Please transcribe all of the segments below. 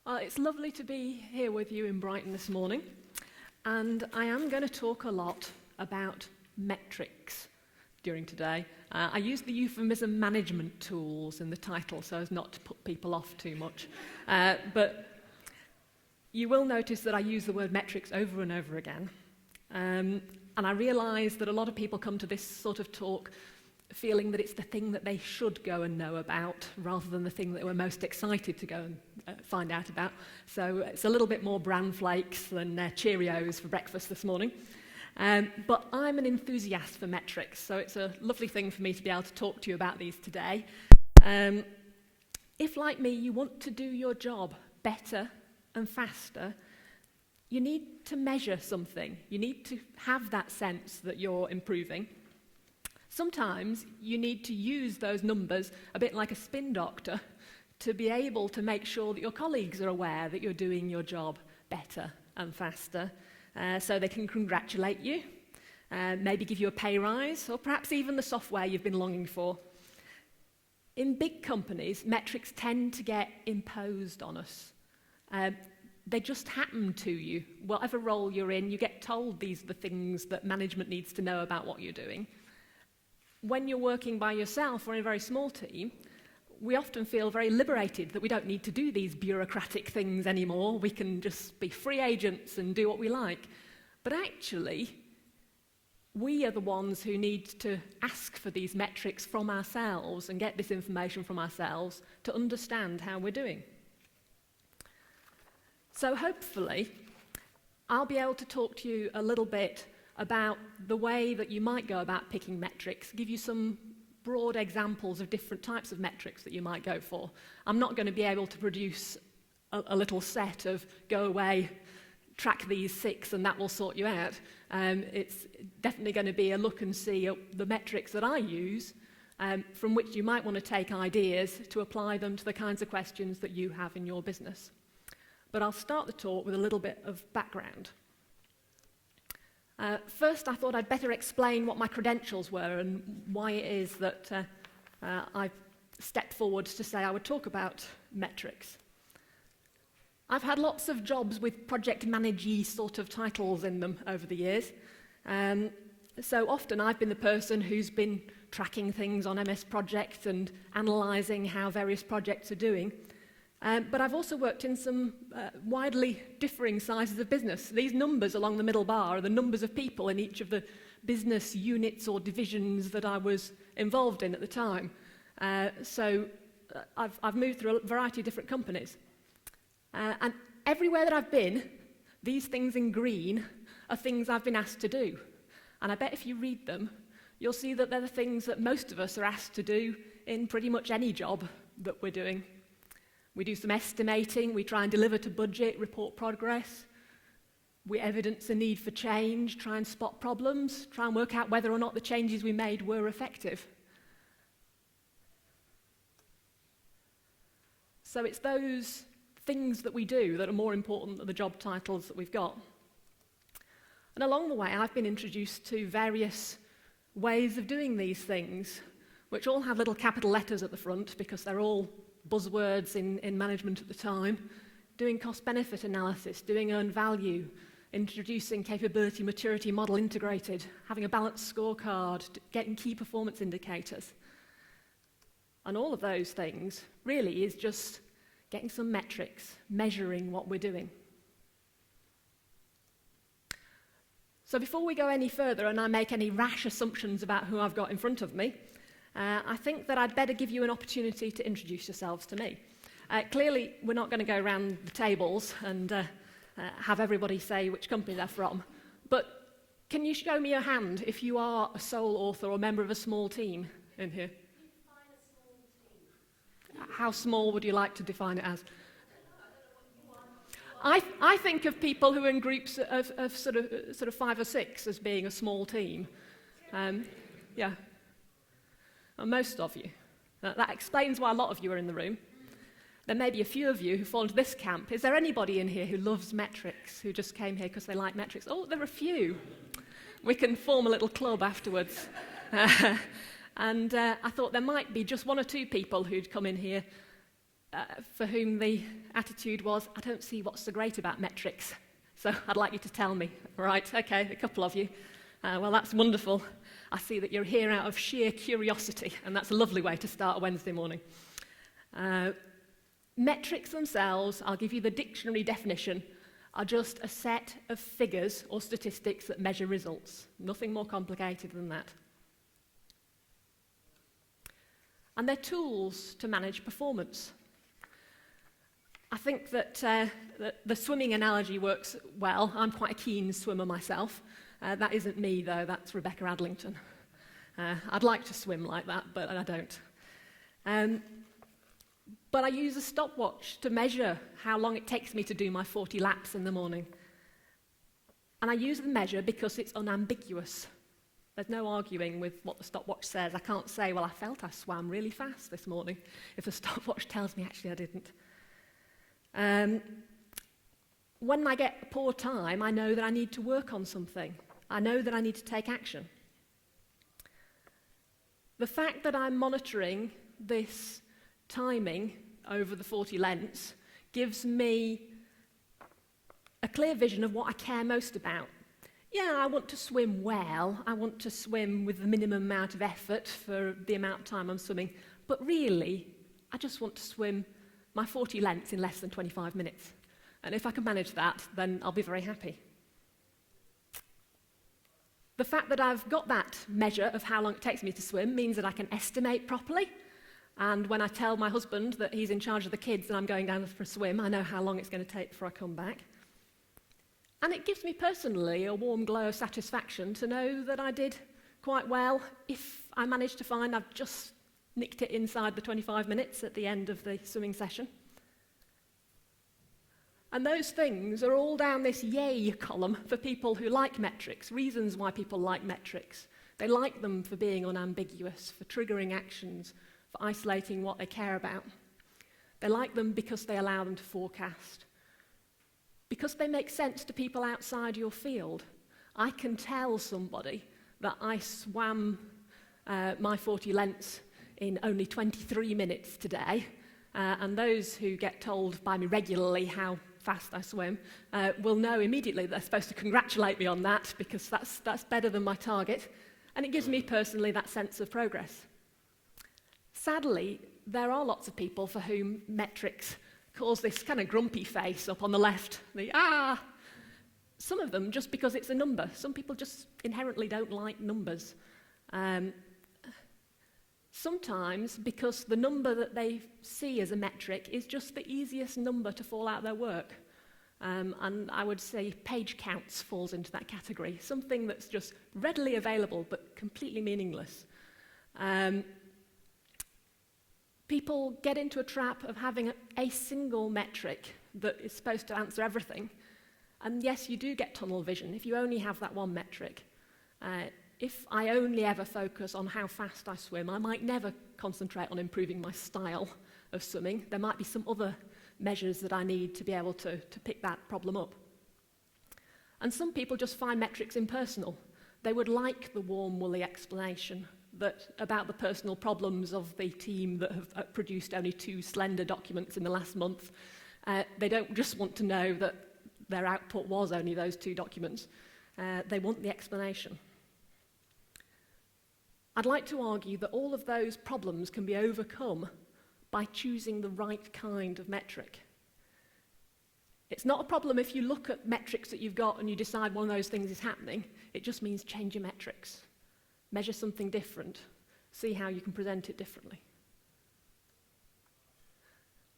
It's lovely to be here with you in Brighton this morning, and I am going to talk a lot about metrics during today. I use the euphemism management tools in the title so as not to put people off too much, but you will notice that I use the word metrics over and over again, and I realise that a lot of people come to this sort of talk feeling that it's the thing that they should go and know about rather than the thing that we're most excited to go and find out about. So it's a little bit more bran flakes than Cheerios for breakfast this morning. But I'm an enthusiast for metrics, so it's a lovely thing for me to be able to talk to you about these today. If, like me, you want to do your job better and faster, you need to measure something. You need to have that sense that you're improving. Sometimes you need to use those numbers a bit like a spin doctor to be able to make sure that your colleagues are aware that you're doing your job better and faster, so they can congratulate you, maybe give you a pay rise, or perhaps even the software you've been longing for. In big companies, metrics tend to get imposed on us. They just happen to you. Whatever role you're in, you get told these are the things that management needs to know about what you're doing. When you're working by yourself or in a very small team, we often feel very liberated that we don't need to do these bureaucratic things anymore. We can just be free agents and do what we like. But actually, we are the ones who need to ask for these metrics from ourselves and get this information from ourselves to understand how we're doing. So hopefully, I'll be able to talk to you a little bit about the way that you might go about picking metrics, give you some broad examples of different types of metrics that you might go for. I'm not going to be able to produce a little set of go away, track these 6 and that will sort you out. It's definitely going to be a look and see at the metrics that I use, from which you might want to take ideas to apply them to the kinds of questions that you have in your business. But I'll start the talk with a little bit of background. First, I thought I'd better explain what my credentials were and why it is that I've stepped forward to say I would talk about metrics. I've had lots of jobs with project managey sort of titles in them over the years. So often I've been the person who's been tracking things on MS Project and analysing how various projects are doing. But I've also worked in some widely differing sizes of business. These numbers along the middle bar are the numbers of people in each of the business units or divisions that I was involved in at the time. So I've moved through a variety of different companies. And everywhere that I've been, these things in green are things I've been asked to do. And I bet if you read them, you'll see that they're the things that most of us are asked to do in pretty much any job that we're doing. We do some estimating, we try and deliver to budget, report progress. We evidence a need for change, try and spot problems, try and work out whether or not the changes we made were effective. So it's those things that we do that are more important than the job titles that we've got. And along the way, I've been introduced to various ways of doing these things, which all have little capital letters at the front because they're all buzzwords in management at the time, doing cost-benefit analysis, doing earned value, introducing capability maturity model integrated, having a balanced scorecard, getting key performance indicators. And all of those things really is just getting some metrics, measuring what we're doing. So before we go any further and I make any rash assumptions about who I've got in front of me, I think that I'd better give you an opportunity to introduce yourselves to me. Clearly, we're not going to go around the tables and have everybody say which company they're from, but can you show me your hand if you are a sole author or member of a small team in here? Define a small team. How small would you like to define it as? I think of people who are in groups of sort of 5 or 6 as being a small team. Yeah. And most of you. That explains why a lot of you are in the room. There may be a few of you who fall into this camp. Is there anybody in here who loves metrics, who just came here because they like metrics? Oh, there are a few. We can form a little club afterwards. And I thought there might be just 1 or 2 people who'd come in here for whom the attitude was, I don't see what's so great about metrics, so I'd like you to tell me. Right, okay, a couple of you. Well, that's wonderful. I see that you're here out of sheer curiosity, and that's a lovely way to start a Wednesday morning. Metrics themselves, I'll give you the dictionary definition, are just a set of figures or statistics that measure results. Nothing more complicated than that. And they're tools to manage performance. I think that the swimming analogy works well. I'm quite a keen swimmer myself. That isn't me, though. That's Rebecca Adlington. I'd like to swim like that, but I don't. But I use a stopwatch to measure how long it takes me to do my 40 laps in the morning. And I use the measure because it's unambiguous. There's no arguing with what the stopwatch says. I can't say, well, I felt I swam really fast this morning, if the stopwatch tells me actually I didn't. When I get a poor time, I know that I need to work on something. I know that I need to take action. The fact that I'm monitoring this timing over the 40 lengths gives me a clear vision of what I care most about. Yeah, I want to swim well. I want to swim with the minimum amount of effort for the amount of time I'm swimming. But really, I just want to swim my 40 lengths in less than 25 minutes. And if I can manage that, then I'll be very happy. The fact that I've got that measure of how long it takes me to swim means that I can estimate properly. And when I tell my husband that he's in charge of the kids and I'm going down for a swim, I know how long it's going to take before I come back. And it gives me personally a warm glow of satisfaction to know that I did quite well if I managed to find I've just nicked it inside the 25 minutes at the end of the swimming session. And those things are all down this yay column for people who like metrics, reasons why people like metrics. They like them for being unambiguous, for triggering actions, for isolating what they care about. They like them because they allow them to forecast. Because they make sense to people outside your field. I can tell somebody that I swam my 40 lengths in only 23 minutes today, and those who get told by me regularly how fast I swim will know immediately that they're supposed to congratulate me on that because that's better than my target, and it gives me personally that sense of progress. Sadly, there are lots of people for whom metrics cause this kind of grumpy face up on the left. Some of them just because it's a number. Some people just inherently don't like numbers. Sometimes because the number that they see as a metric is just the easiest number to fall out of their work. And I would say page counts falls into that category. Something that's just readily available but completely meaningless. People get into a trap of having a single metric that is supposed to answer everything. And yes, you do get tunnel vision if you only have that one metric. If I only ever focus on how fast I swim, I might never concentrate on improving my style of swimming. There might be some other measures that I need to be able to pick that problem up. And some people just find metrics impersonal. They would like the warm, woolly explanation about the personal problems of the team that have produced only 2 slender documents in the last month. They don't just want to know that their output was only those 2 documents. They want the explanation. I'd like to argue that all of those problems can be overcome by choosing the right kind of metric. It's not a problem if you look at metrics that you've got and you decide one of those things is happening. It just means change your metrics. Measure something different. See how you can present it differently.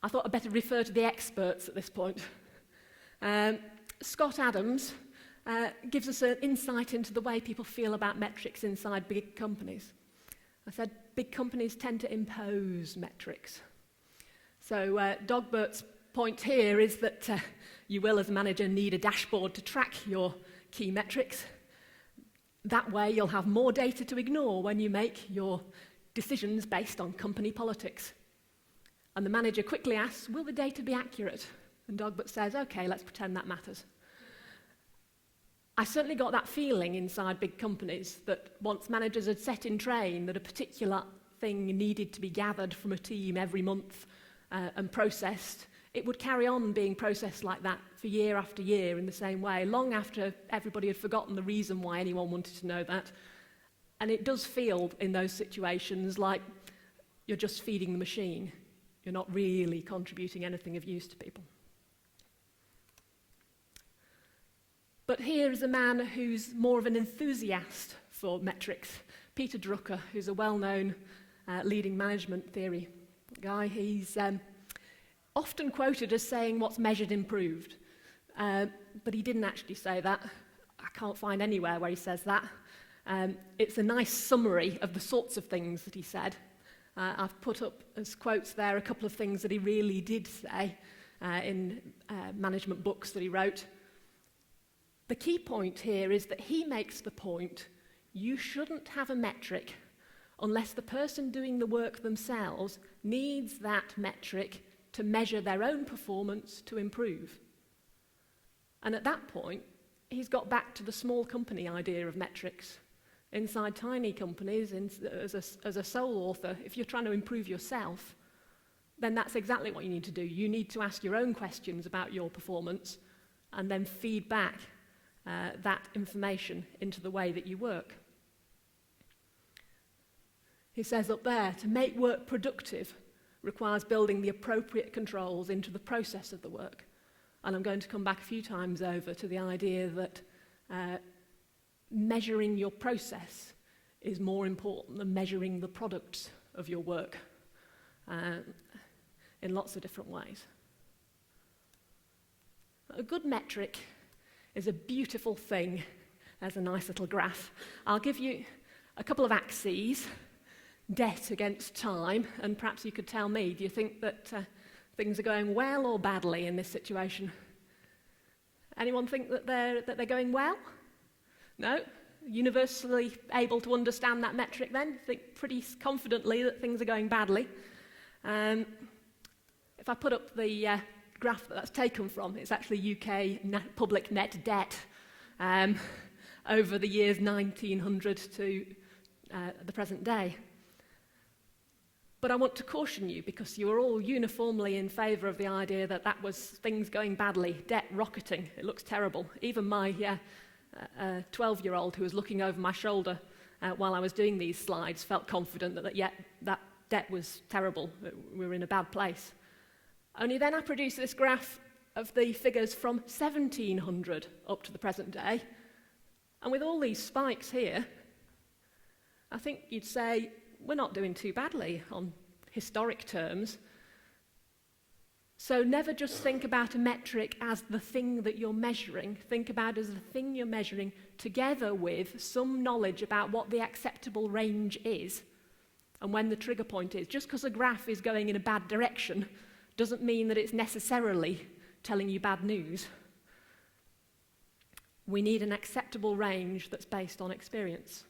I thought I'd better refer to the experts at this point. Scott Adams gives us an insight into the way people feel about metrics inside big companies. I said big companies tend to impose metrics. So Dogbert's point here is that you will, as a manager, need a dashboard to track your key metrics. That way you'll have more data to ignore when you make your decisions based on company politics. And the manager quickly asks, will the data be accurate? And Dogbert says, okay, let's pretend that matters. I certainly got that feeling inside big companies that once managers had set in train that a particular thing needed to be gathered from a team every month and processed, it would carry on being processed like that for year after year in the same way, long after everybody had forgotten the reason why anyone wanted to know that. And it does feel in those situations like you're just feeding the machine. You're not really contributing anything of use to people. But here is a man who's more of an enthusiast for metrics, Peter Drucker, who's a well-known leading management theory guy. He's often quoted as saying what's measured improved, but he didn't actually say that. I can't find anywhere where he says that. It's a nice summary of the sorts of things that he said. I've put up as quotes there a couple of things that he really did say in management books that he wrote. The key point here is that he makes the point you shouldn't have a metric unless the person doing the work themselves needs that metric to measure their own performance to improve. And at that point, he's got back to the small company idea of metrics. Inside tiny companies, as a sole author, if you're trying to improve yourself, then that's exactly what you need to do. You need to ask your own questions about your performance and then feed back that information into the way that you work. He says up there, to make work productive requires building the appropriate controls into the process of the work. And I'm going to come back a few times over to the idea that measuring your process is more important than measuring the products of your work in lots of different ways. A good metric is a beautiful thing. There's a nice little graph. I'll give you a couple of axes, debt against time, and perhaps you could tell me, do you think that things are going well or badly in this situation? Anyone think that they're going well? No? Universally able to understand that metric then? Think pretty confidently that things are going badly. If I put up the graph that's taken from, it's actually UK public net debt over the years 1900 to the present day. But I want to caution you, because you are all uniformly in favour of the idea that that was things going badly, debt rocketing, it looks terrible. Even my 12-year-old who was looking over my shoulder while I was doing these slides felt confident that debt was terrible, we were in a bad place. Only then I produced this graph of the figures from 1700 up to the present day, and with all these spikes here, I think you'd say we're not doing too badly on historic terms. So never just think about a metric as the thing that you're measuring. Think about it as the thing you're measuring together with some knowledge about what the acceptable range is and when the trigger point is. Just because a graph is going in a bad direction doesn't mean that it's necessarily telling you bad news. We need an acceptable range that's based on experience.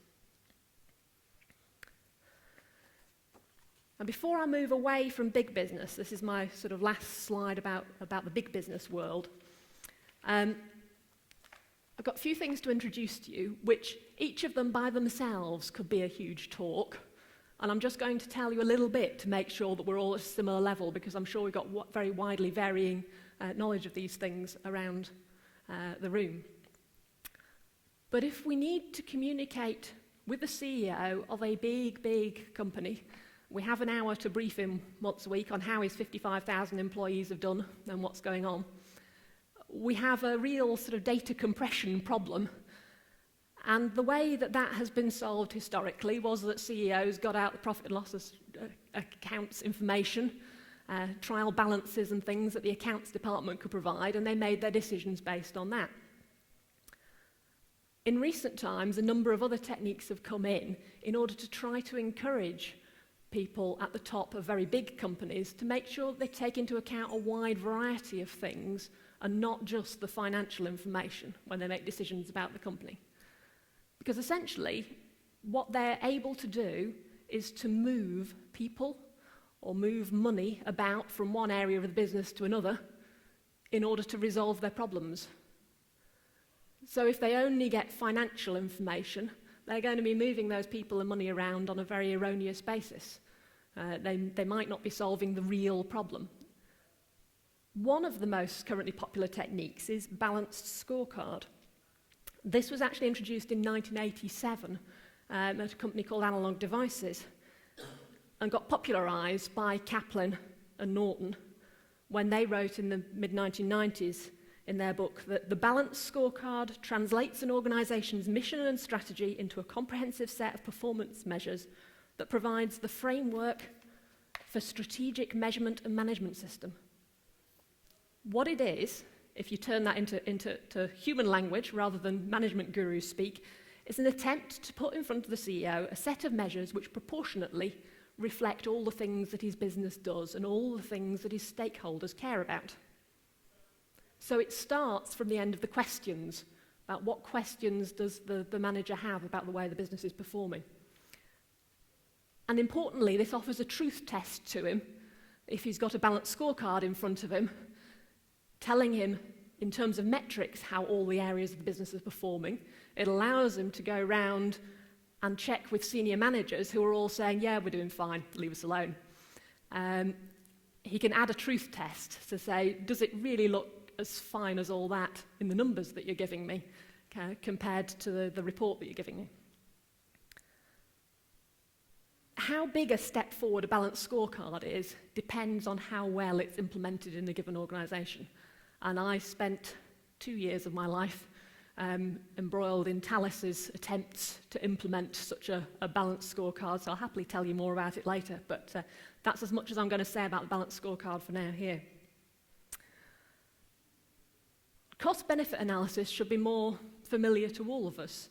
And before I move away from big business, this is my sort of last slide about the big business world. I've got a few things to introduce to you, which each of them by themselves could be a huge talk. And I'm just going to tell you a little bit to make sure that we're all at a similar level, because I'm sure we've got very widely varying knowledge of these things around the room. But if we need to communicate with the CEO of a big company, we have an hour to brief him once a week on how his 55,000 employees have done and what's going on. We have a real sort of data compression problem. And the way that has been solved historically was that CEOs got out the profit and loss accounts information, trial balances and things that the accounts department could provide, and they made their decisions based on that. In recent times, a number of other techniques have come in order to try to encourage people at the top of very big companies to make sure they take into account a wide variety of things and not just the financial information when they make decisions about the company. Because essentially, what they're able to do is to move people or move money about from one area of the business to another in order to resolve their problems. So if they only get financial information, they're going to be moving those people and money around on a very erroneous basis. They might not be solving the real problem. One of the most currently popular techniques is balanced scorecard. This was actually introduced in 1987 at a company called Analog Devices and got popularised by Kaplan and Norton when they wrote in the mid-1990s in their book that the balanced scorecard translates an organisation's mission and strategy into a comprehensive set of performance measures that provides the framework for strategic measurement and management system. What it is, if you turn that into human language rather than management gurus speak, is an attempt to put in front of the CEO a set of measures which proportionately reflect all the things that his business does and all the things that his stakeholders care about. So it starts from the end of the questions, about what questions does the manager have about the way the business is performing. And importantly, this offers a truth test to him if he's got a balanced scorecard in front of him, telling him in terms of metrics how all the areas of the business are performing. It allows him to go round and check with senior managers who are all saying, yeah, we're doing fine, leave us alone. He can add a truth test to say, does it really look as fine as all that in the numbers that you're giving me compared to the report that you're giving me? How big a step forward a balanced scorecard is depends on how well it's implemented in a given organisation. And I spent 2 years of my life embroiled in Thales's attempts to implement such a balanced scorecard, so I'll happily tell you more about it later, but that's as much as I'm going to say about the balanced scorecard for now here. Cost-benefit analysis should be more familiar to all of us.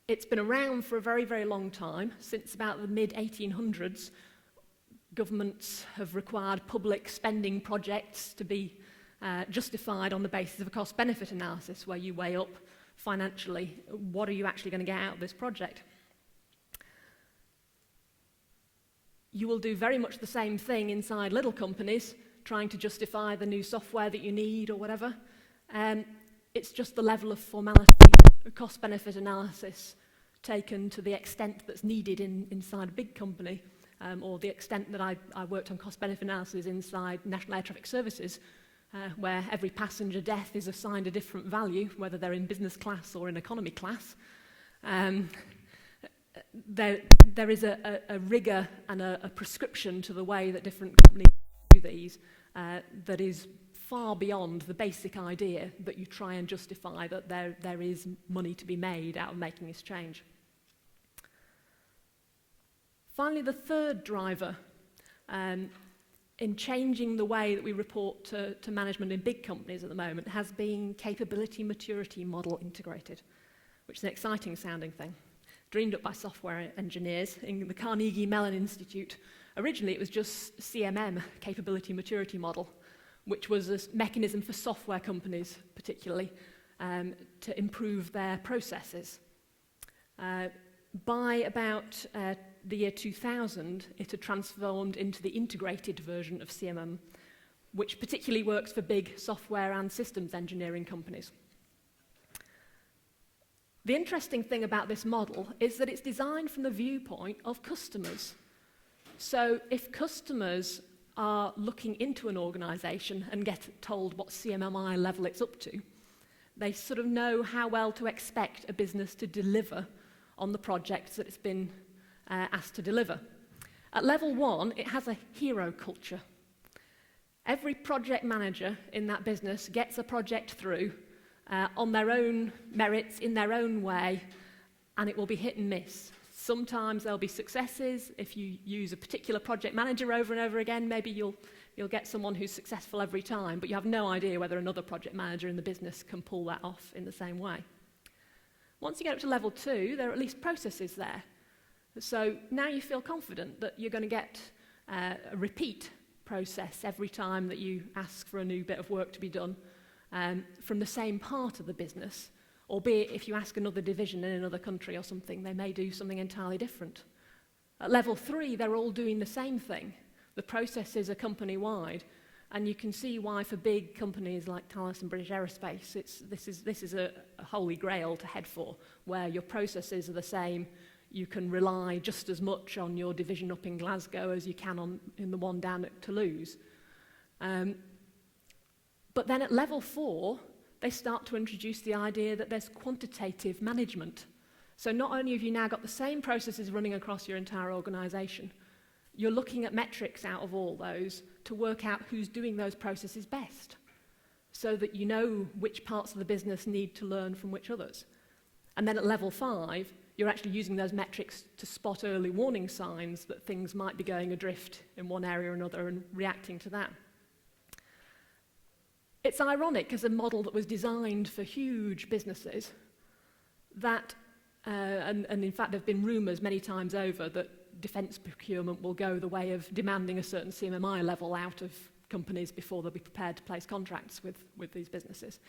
It's been around for a very, very long time. Since about the mid-1800s, governments have required public spending projects to be justified on the basis of a cost-benefit analysis, where you weigh up financially what are you actually going to get out of this project. You will do very much the same thing inside little companies, trying to justify the new software that you need or whatever. It's just the level of formality, a cost-benefit analysis taken to the extent that's needed inside a big company, or the extent that I worked on cost-benefit analysis inside National Air Traffic Services, where every passenger death is assigned a different value, whether they're in business class or in economy class. There is a rigour and a prescription to the way that different companies do these that is far beyond the basic idea that you try and justify that there is money to be made out of making this change. Finally, the third driver in changing the way that we report to management in big companies at the moment has been capability maturity model integrated, which is an exciting sounding thing. Dreamed up by software engineers in the Carnegie Mellon Institute. Originally, it was just CMM, capability maturity model, which was a mechanism for software companies, particularly, to improve their processes. By about the year 2000, it had transformed into the integrated version of CMM, which particularly works for big software and systems engineering companies. The interesting thing about this model is that it's designed from the viewpoint of customers. So if customers are looking into an organisation and get told what CMMI level it's up to, they sort of know how well to expect a business to deliver on the projects that it's been asked to deliver. At level 1, it has a hero culture. Every project manager in that business gets a project through on their own merits, in their own way, and it will be hit and miss. Sometimes there'll be successes. If you use a particular project manager over and over again, maybe you'll get someone who's successful every time, but you have no idea whether another project manager in the business can pull that off in the same way. Once you get up to level 2, there are at least processes there. So now you feel confident that you're going to get a repeat process every time that you ask for a new bit of work to be done from the same part of the business, albeit if you ask another division in another country or something, they may do something entirely different. At level 3, they're all doing the same thing. The processes are company-wide, and you can see why for big companies like Thales and British Aerospace, this is a holy grail to head for, where your processes are the same, you can rely just as much on your division up in Glasgow as you can in the one down at Toulouse. But then at level 4, they start to introduce the idea that there's quantitative management. So not only have you now got the same processes running across your entire organisation, you're looking at metrics out of all those to work out who's doing those processes best, so that you know which parts of the business need to learn from which others. And then at level 5, you're actually using those metrics to spot early warning signs that things might be going adrift in one area or another and reacting to that. It's ironic, as a model that was designed for huge businesses, that, and in fact there have been rumours many times over that defence procurement will go the way of demanding a certain CMMI level out of companies before they'll be prepared to place contracts with these businesses.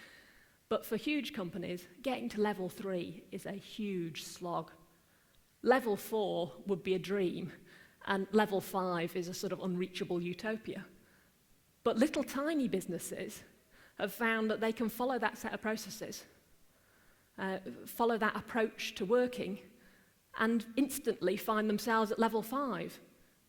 But for huge companies, getting to level 3 is a huge slog. Level 4 would be a dream, and level 5 is a sort of unreachable utopia. But little tiny businesses have found that they can follow that set of processes, follow that approach to working, and instantly find themselves at level 5,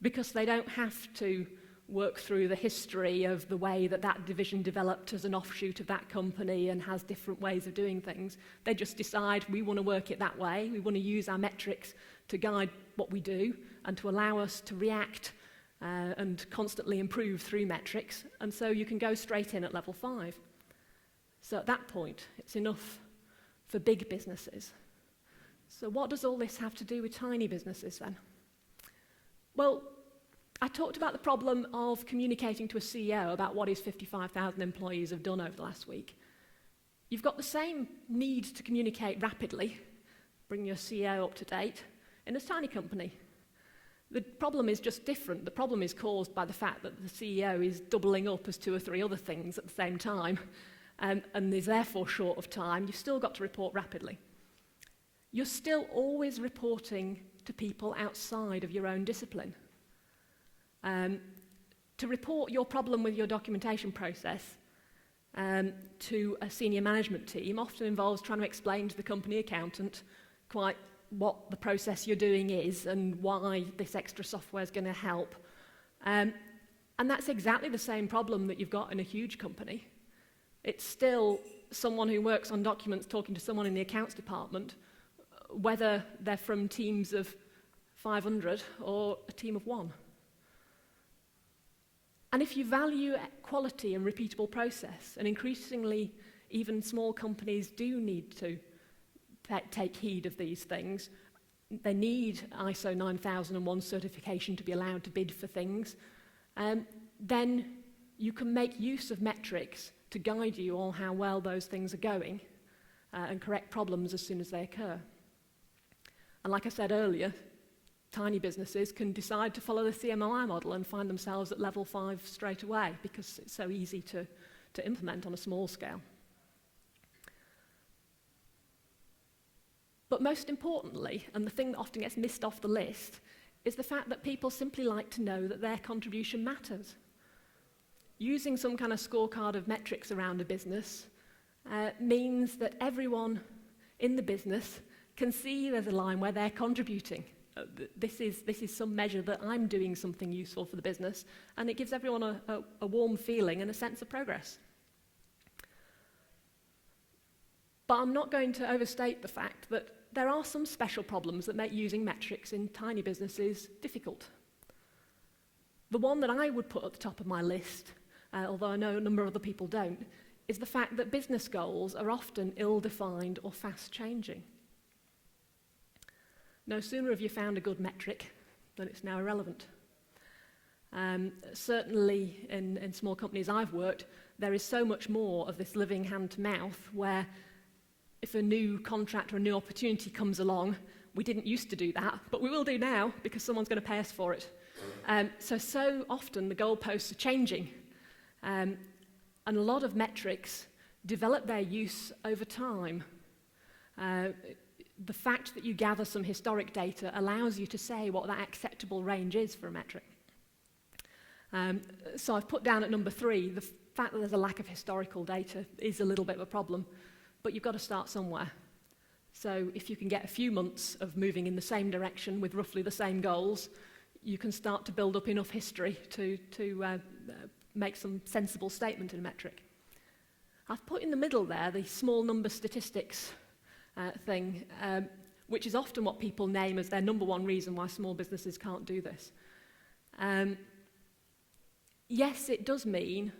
because they don't have to work through the history of the way that that division developed as an offshoot of that company and has different ways of doing things. They just decide, we want to work it that way, we want to use our metrics to guide what we do and to allow us to react and constantly improve through metrics, and so you can go straight in at level 5. So at that point, it's enough for big businesses. So what does all this have to do with tiny businesses then? Well, I talked about the problem of communicating to a CEO about what his 55,000 employees have done over the last week. You've got the same need to communicate rapidly, bring your CEO up to date, in a tiny company. The problem is just different. The problem is caused by the fact that the CEO is doubling up as 2 or 3 other things at the same time, and is therefore short of time. You've still got to report rapidly. You're still always reporting to people outside of your own discipline. To report your problem with your documentation process to a senior management team often involves trying to explain to the company accountant quite what the process you're doing is and why this extra software is going to help. And that's exactly the same problem that you've got in a huge company. It's still someone who works on documents talking to someone in the accounts department, whether they're from teams of 500 or a team of 1. And if you value quality and repeatable process, and increasingly even small companies do need to take heed of these things, they need ISO 9001 certification to be allowed to bid for things, then you can make use of metrics to guide you on how well those things are going and correct problems as soon as they occur. And like I said earlier, tiny businesses can decide to follow the CMMI model and find themselves at level 5 straight away because it's so easy to implement on a small scale. But most importantly, and the thing that often gets missed off the list, is the fact that people simply like to know that their contribution matters. Using some kind of scorecard of metrics around a business means that everyone in the business can see there's a line where they're contributing. This is some measure that I'm doing something useful for the business, and it gives everyone a warm feeling and a sense of progress. But I'm not going to overstate the fact that there are some special problems that make using metrics in tiny businesses difficult. The one that I would put at the top of my list, although I know a number of other people don't, is the fact that business goals are often ill-defined or fast-changing. No sooner have you found a good metric than it's now irrelevant. Certainly in small companies I've worked, there is so much more of this living hand-to-mouth where if a new contract or a new opportunity comes along, we didn't used to do that, but we will do now because someone's going to pay us for it. So often the goalposts are changing. And a lot of metrics develop their use over time. The fact that you gather some historic data allows you to say what that acceptable range is for a metric. So I've put down at number 3, the fact that there's a lack of historical data is a little bit of a problem, but you've got to start somewhere. So if you can get a few months of moving in the same direction with roughly the same goals, you can start to build up enough history to make some sensible statement in a metric. I've put in the middle there the small number statistics thing, which is often what people name as their number one reason why small businesses can't do this. Yes, it does mean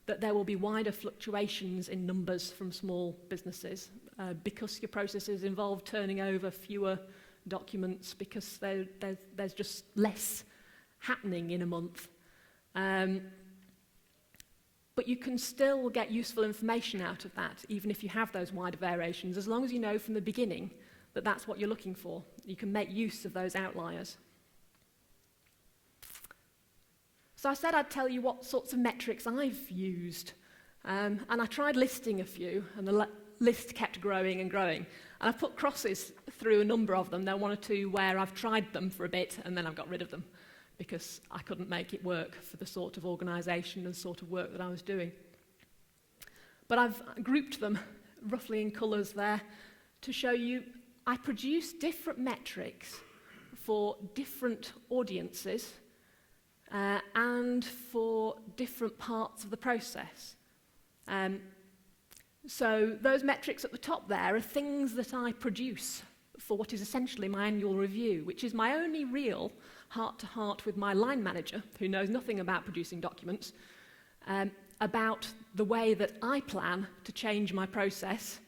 that there will be wider fluctuations in numbers from small businesses because your processes involve turning over fewer documents because there's just less happening in a month. But you can still get useful information out of that, even if you have those wider variations, as long as you know from the beginning that that's what you're looking for. You can make use of those outliers. So I said I'd tell you what sorts of metrics I've used. And I tried listing a few, and the list kept growing and growing. And I've put crosses through a number of them. There are one or two where I've tried them for a bit, and then I've got rid of them, because I couldn't make it work for the sort of organisation and sort of work that I was doing. But I've grouped them roughly in colours there to show you I produce different metrics for different audiences and for different parts of the process. So those metrics at the top there are things that I produce for what is essentially my annual review, which is my only real heart-to-heart with my line manager, who knows nothing about producing documents, about the way that I plan to change my process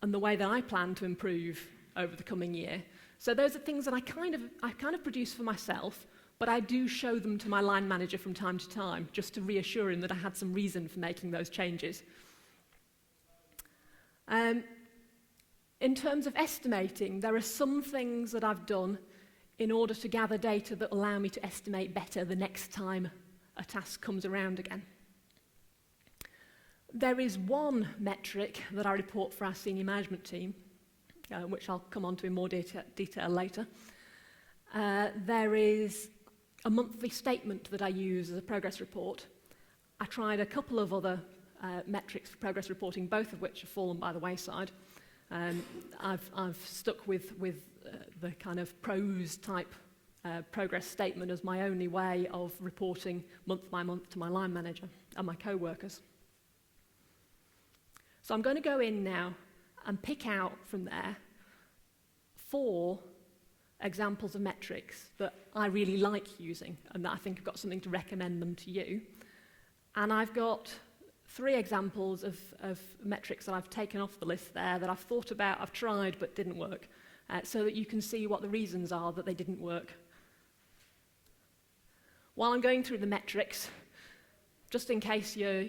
and the way that I plan to improve over the coming year. So those are things that I kind of produce for myself, but I do show them to my line manager from time to time, just to reassure him that I had some reason for making those changes. In terms of estimating, there are some things that I've done in order to gather data that allow me to estimate better the next time a task comes around again. There is one metric that I report for our senior management team, which I'll come on to in more detail later. There is a monthly statement that I use as a progress report. I tried a couple of other metrics for progress reporting, both of which have fallen by the wayside. I've stuck with the kind of prose type progress statement as my only way of reporting month by month to my line manager and my co-workers. So I'm going to go in now and pick out from there 4 examples of metrics that I really like using and that I think have got something to recommend them to you. And I've got 3 examples of metrics that I've taken off the list there that I've thought about, I've tried but didn't work, so that you can see what the reasons are that they didn't work. While I'm going through the metrics, just in case you're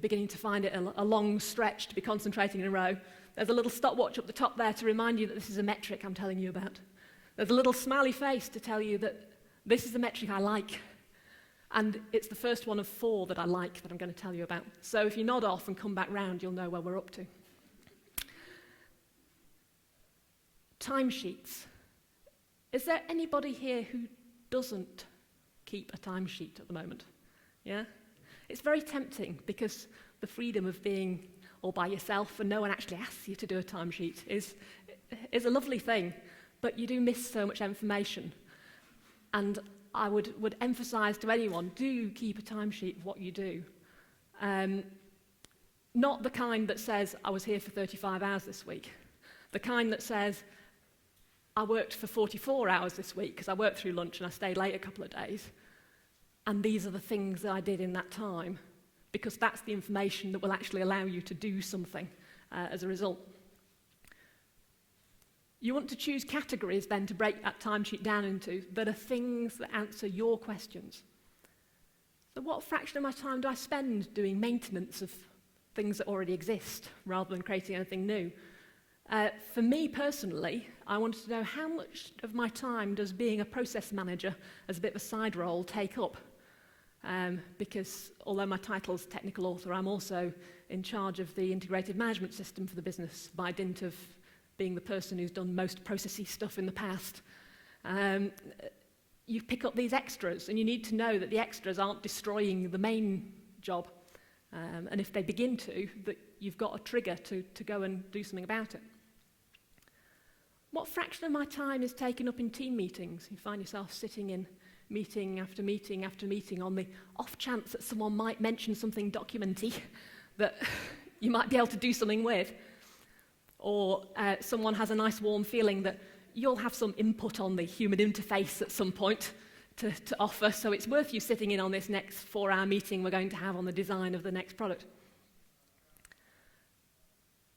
beginning to find it a long stretch to be concentrating in a row, there's a little stopwatch up the top there to remind you that this is a metric I'm telling you about. There's a little smiley face to tell you that this is the metric I like. And it's the first one of 4 that I like that I'm going to tell you about. So if you nod off and come back round, you'll know where we're up to. Timesheets. Is there anybody here who doesn't keep a timesheet at the moment? Yeah? It's very tempting because the freedom of being all by yourself and no one actually asks you to do a timesheet is a lovely thing, but you do miss so much information. And I would emphasise to anyone, do keep a timesheet of what you do. Not the kind that says, I was here for 35 hours this week. The kind that says, I worked for 44 hours this week because I worked through lunch and I stayed late a couple of days. And these are the things that I did in that time, because that's the information that will actually allow you to do something as a result. You want to choose categories then to break that timesheet down into that are things that answer your questions. So what fraction of my time do I spend doing maintenance of things that already exist rather than creating anything new? For me personally, I wanted to know how much of my time does being a process manager as a bit of a side role take up? Because although my title's technical author, I'm also in charge of the integrated management system for the business by dint of being the person who's done most processy stuff in the past. You pick up these extras, and you need to know that the extras aren't destroying the main job. And if they begin to, that you've got a trigger to go and do something about it. What fraction of my time is taken up in team meetings? You find yourself sitting in meeting after meeting after meeting on the off chance that someone might mention something documenty that you might be able to do something with. Or someone has a nice warm feeling that you'll have some input on the human interface at some point to offer, so it's worth you sitting in on this next 4-hour meeting we're going to have on the design of the next product.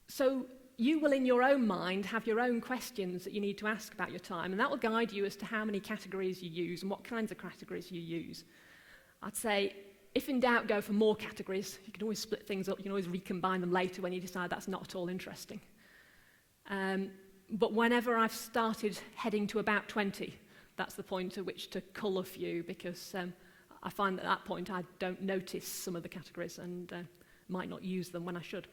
So you will, in your own mind, have your own questions that you need to ask about your time, and that will guide you as to how many categories you use and what kinds of categories you use. I'd say, if in doubt, go for more categories. You can always split things up. You can always recombine them later when you decide that's not at all interesting. But whenever I've started heading to about 20, that's the point at which to cull a few, because I find that at that point I don't notice some of the categories and might not use them when I should.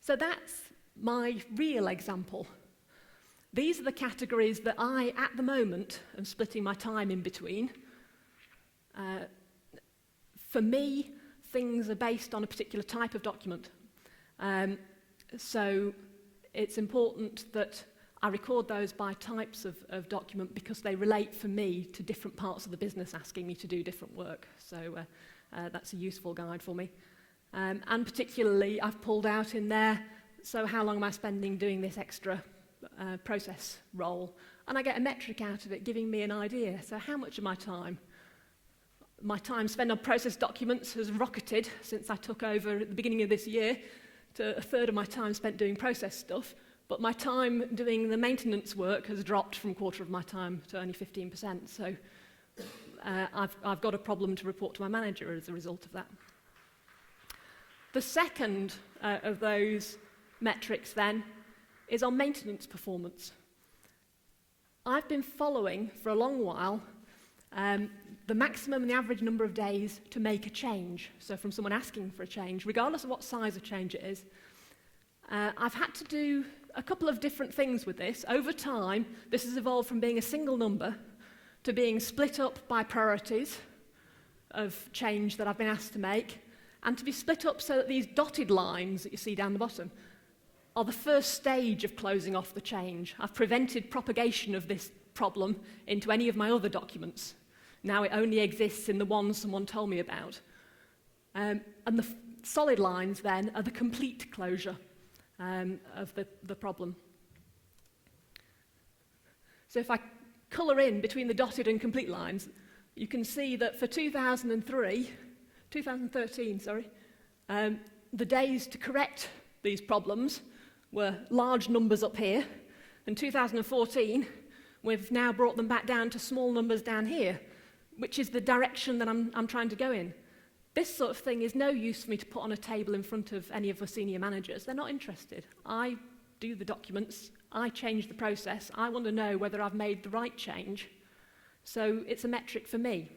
So that's my real example. These are the categories that I, at the moment, am splitting my time in between. For me, things are based on a particular type of document. So it's important that I record those by types of document because they relate for me to different parts of the business asking me to do different work. So that's a useful guide for me. And particularly, I've pulled out in there, so how long am I spending doing this extra process role? And I get a metric out of it giving me an idea. So how much of my time spent on process documents has rocketed since I took over at the beginning of this year to a third of my time spent doing process stuff. But my time doing the maintenance work has dropped from a quarter of my time to only 15%. So I've got a problem to report to my manager as a result of that. The second of those metrics then is on maintenance performance. I've been following for a long while the maximum and the average number of days to make a change. So from someone asking for a change, regardless of what size of change it is. I've had to do a couple of different things with this. Over time, this has evolved from being a single number to being split up by priorities of change that I've been asked to make, and to be split up so that these dotted lines that you see down the bottom are the first stage of closing off the change. I've prevented propagation of this problem into any of my other documents. Now it only exists in the one someone told me about. And the solid lines then are the complete closure of the problem. So if I colour in between the dotted and complete lines, you can see that for 2013, the days to correct these problems were large numbers up here. In 2014, we've now brought them back down to small numbers down here, which is the direction that I'm trying to go in. This sort of thing is no use for me to put on a table in front of any of the senior managers. They're not interested. I do the documents, I change the process, I want to know whether I've made the right change. So it's a metric for me.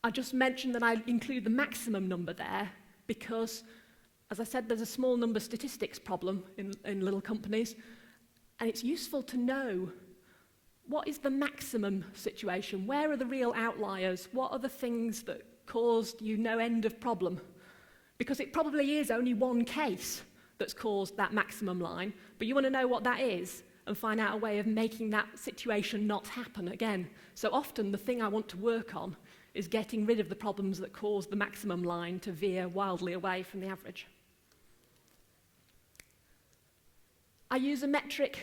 I just mentioned that I include the maximum number there because, as I said, there's a small number statistics problem in little companies, and it's useful to know what is the maximum situation, where are the real outliers, what are the things that caused you no end of problem. Because it probably is only one case that's caused that maximum line, but you want to know what that is and find out a way of making that situation not happen again. So often the thing I want to work on is getting rid of the problems that cause the maximum line to veer wildly away from the average. I use a metric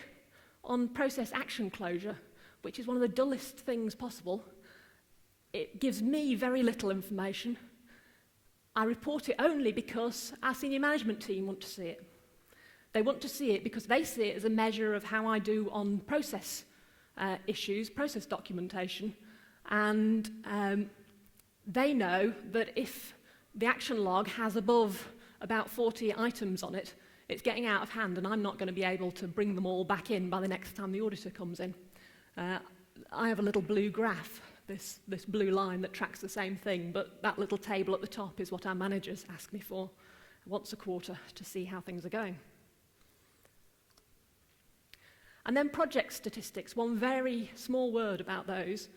on process action closure, which is one of the dullest things possible. It gives me very little information. I report it only because our senior management team want to see it. They want to see it because they see it as a measure of how I do on process issues, process documentation, and they know that if the action log has above about 40 items on it, it's getting out of hand and I'm not going to be able to bring them all back in by the next time the auditor comes in. I have a little blue graph, this blue line that tracks the same thing, but that little table at the top is what our managers ask me for once a quarter to see how things are going. And then project statistics, one very small word about those,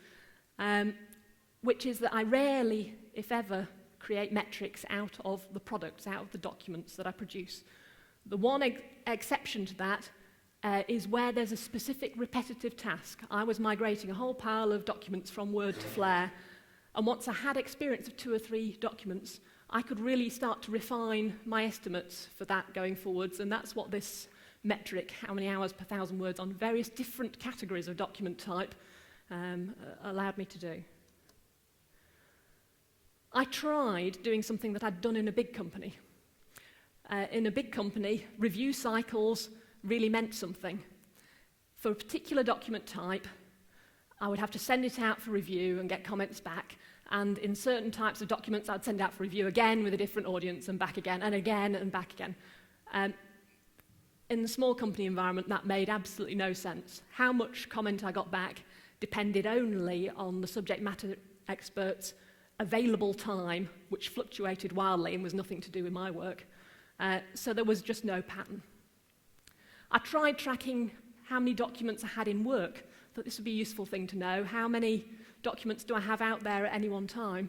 which is that I rarely, if ever, create metrics out of the products, out of the documents that I produce. The one exception to that is where there's a specific repetitive task. I was migrating a whole pile of documents from Word to Flare, and once I had experience of 2 or 3 documents, I could really start to refine my estimates for that going forwards, and that's what this metric, how many hours per 1,000 words on various different categories of document type, allowed me to do. I tried doing something that I'd done in a big company. In a big company, review cycles really meant something. For a particular document type, I would have to send it out for review and get comments back, and in certain types of documents, I'd send out for review again with a different audience and back again and back again. In the small company environment, that made absolutely no sense. How much comment I got back depended only on the subject matter experts' available time, which fluctuated wildly and was nothing to do with my work. So there was just no pattern. I tried tracking how many documents I had in work. Thought this would be a useful thing to know. How many documents do I have out there at any one time?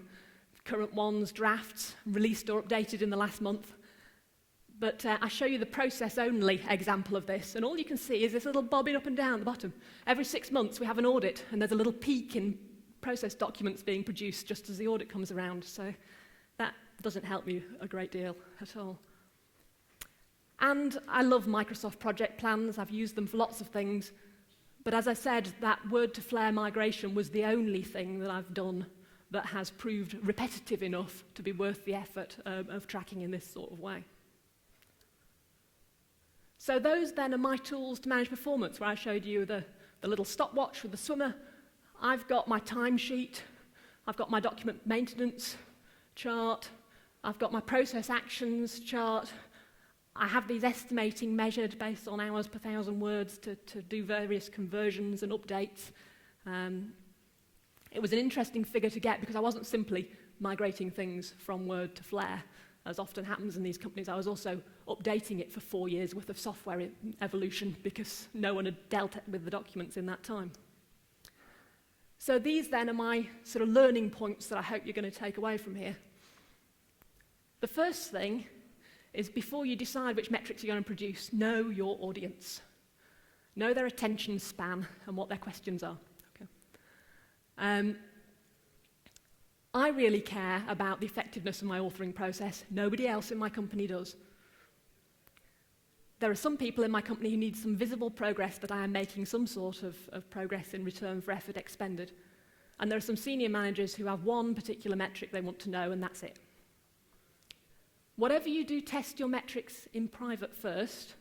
Current ones, drafts, released or updated in the last month. But I show you the process-only example of this, and all you can see is this little bobbing up and down at the bottom. Every 6 months we have an audit, and there's a little peak in process documents being produced just as the audit comes around, so that doesn't help me a great deal at all. And I love Microsoft project plans. I've used them for lots of things, but as I said, that Word to Flare migration was the only thing that I've done that has proved repetitive enough to be worth the effort of tracking in this sort of way. So those then are my tools to manage performance, where I showed you the little stopwatch with the swimmer. I've got my timesheet, I've got my document maintenance chart, I've got my process actions chart. I have these estimating measured based on hours per 1,000 words to do various conversions and updates. It was an interesting figure to get because I wasn't simply migrating things from Word to Flare, as often happens in these companies. I was also updating it for 4 years worth of software evolution because no one had dealt with the documents in that time. So these then are my sort of learning points that I hope you're going to take away from here. The first thing is, before you decide which metrics you're going to produce, know your audience. Know their attention span and what their questions are. Okay. I really care about the effectiveness of my authoring process. Nobody else in my company does. There are some people in my company who need some visible progress that I am making some sort of progress in return for effort expended. And there are some senior managers who have one particular metric they want to know, and that's it. Whatever you do, test your metrics in private first.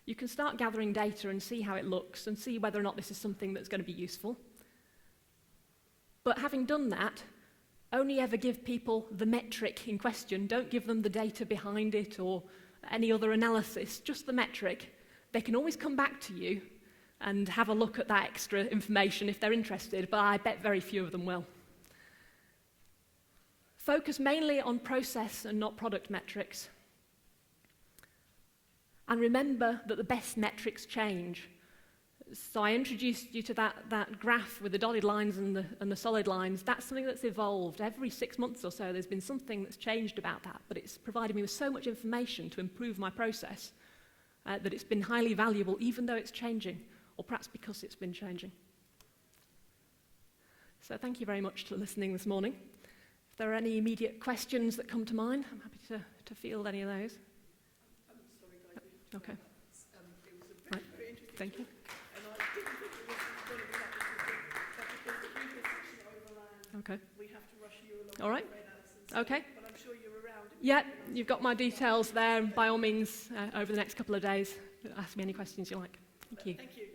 You can start gathering data and see how it looks and see whether or not this is something that's going to be useful. But having done that, only ever give people the metric in question. Don't give them the data behind it or any other analysis, just the metric. They can always come back to you and have a look at that extra information if they're interested, but I bet very few of them will. Focus mainly on process and not product metrics. And remember that the best metrics change. So I introduced you to that graph with the dotted lines and the solid lines. That's something that's evolved. Every 6 months or so, there's been something that's changed about that, but it's provided me with so much information to improve my process that it's been highly valuable, even though it's changing, or perhaps because it's been changing. So thank you very much for listening this morning. If there are any immediate questions that come to mind, I'm happy to field any of those. I'm sorry, guys. Okay. It was a very interesting Thank you. and I didn't think it was going to be that interesting, but because the previous section overran, Okay. we have to rush you along All right. with Alison. Okay. But I'm sure you're around. Yeah, you've got my details there. By all means, over the next couple of days, ask me any questions you like. Thank you. Thank you.